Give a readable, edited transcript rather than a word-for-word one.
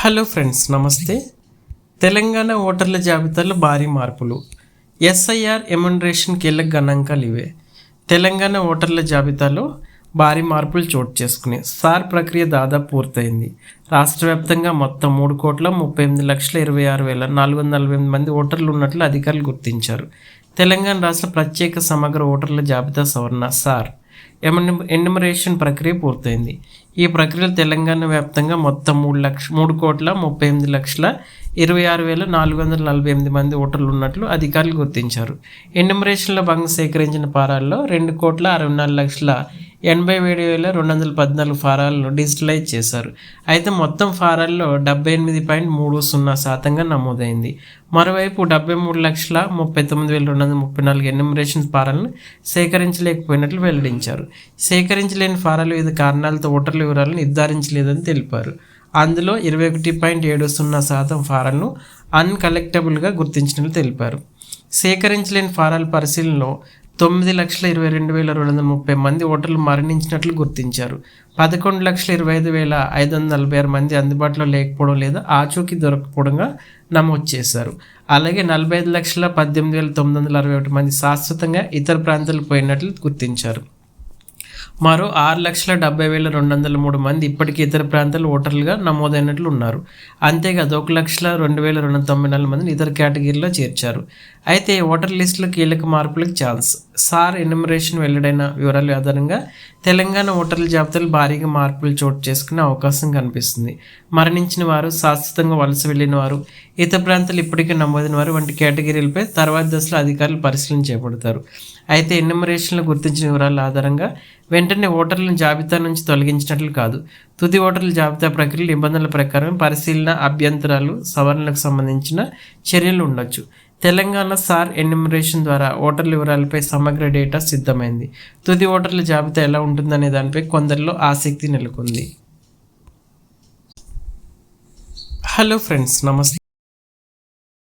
Hello friends, నమస్తే. తెలంగాణ ఓటర్ల జాబితాలో భారీ మార్పులు. ఎస్ఐఆర్ ఎమ్యునరేషన్ కీలక గణాంకాలు ఇవే. తెలంగాణ ఓటర్ల జాబితాలో భారీ మార్పులు చోటు చేసుకున్నాయి. సార్ ప్రక్రియ దాదాపు పూర్తయింది. రాష్ట్ర వ్యాప్తంగా మొత్తం 3,38,26,448 మంది ఓటర్లు ఉన్నట్లు అధికారులు గుర్తించారు. తెలంగాణ రాష్ట్ర ప్రత్యేక సమగ్ర ఓటర్ల జాబితా సవరణ సార్ ఎన్యుమరేషన్ ప్రక్రియ పూర్తయింది. ఈ ప్రక్రియలో తెలంగాణ వ్యాప్తంగా మొత్తం 3,38,26,448 మంది ఓటర్లు ఉన్నట్లు అధికారులు గుర్తించారు. ఎన్యుమరేషన్లో భాగంగా సేకరించిన ఫారాల్లో 2,64,87,214 ఫారాలను డిజిటలైజ్ చేశారు. అయితే మొత్తం ఫారాల్లో 78.30% నమోదైంది. మరోవైపు 73,39,234 ఎన్యుమరేషన్ ఫారాలను సేకరించలేకపోయినట్లు వెల్లడించారు. సేకరించలేని ఫారాలు వివిధ కారణాలతో ఓటర్ల వివరాలను నిర్ధారించలేదని తెలిపారు. అందులో 21.70% ఫారాలను అన్కలెక్టబుల్గా గుర్తించినట్లు తెలిపారు. సేకరించలేని ఫారాల పరిశీలనలో 9,22,230 మంది ఓటర్లు మరణించినట్లు గుర్తించారు. 11,25,546 మంది అందుబాటులో లేకపోవడం లేదా ఆచూకీ దొరకకపోవడంగా నమోదు చేశారు. అలాగే 45,18,961 మంది శాశ్వతంగా ఇతర ప్రాంతాలకు పోయినట్లు గుర్తించారు. మరో 6,70,203 మంది ఇప్పటికీ ఇతర ప్రాంతాల ఓటర్లుగా నమోదైనట్లు ఉన్నారు. అంతేకాదు 1,02,294 మందిని ఇతర కేటగిరీలో చేర్చారు. అయితే ఓటర్ లిస్టులో కీలక మార్పులకు ఛాన్స్. సార్ ఎన్యుమరేషన్ వెల్లడైన వివరాల ఆధారంగా తెలంగాణ ఓటర్ల జాబితాలో భారీగా మార్పులు చోటు చేసుకునే అవకాశం కనిపిస్తుంది. మరణించిన వారు, శాశ్వతంగా వలస వెళ్లిన వారు, ఇతర ప్రాంతాలు ఇప్పటికే నమోదైన వారు వంటి కేటగిరీలపై తర్వాతి దశలో అధికారులు పరిశీలన చేపడతారు. అయితే ఎన్యుమరేషన్లో గుర్తించిన వివరాల ఆధారంగా వెంటనే ఓటర్లను జాబితా నుంచి తొలగించినట్లు కాదు. తుది ఓటర్ల జాబితా ప్రక్రియ నిబంధనల ప్రకారం పరిశీలన, అభ్యంతరాలు, సవరణలకు సంబంధించిన చర్యలు ఉండొచ్చు. తెలంగాణ సార్ ఎన్యుమరేషన్ ద్వారా ఓటర్ల వివరాలపై సమగ్ర డేటా సిద్ధమైంది. తుది ఓటర్ల జాబితా ఎలా ఉంటుందనే దానిపై కొందరిలో ఆసక్తి నెలకొంది. హలో ఫ్రెండ్స్, నమస్తే.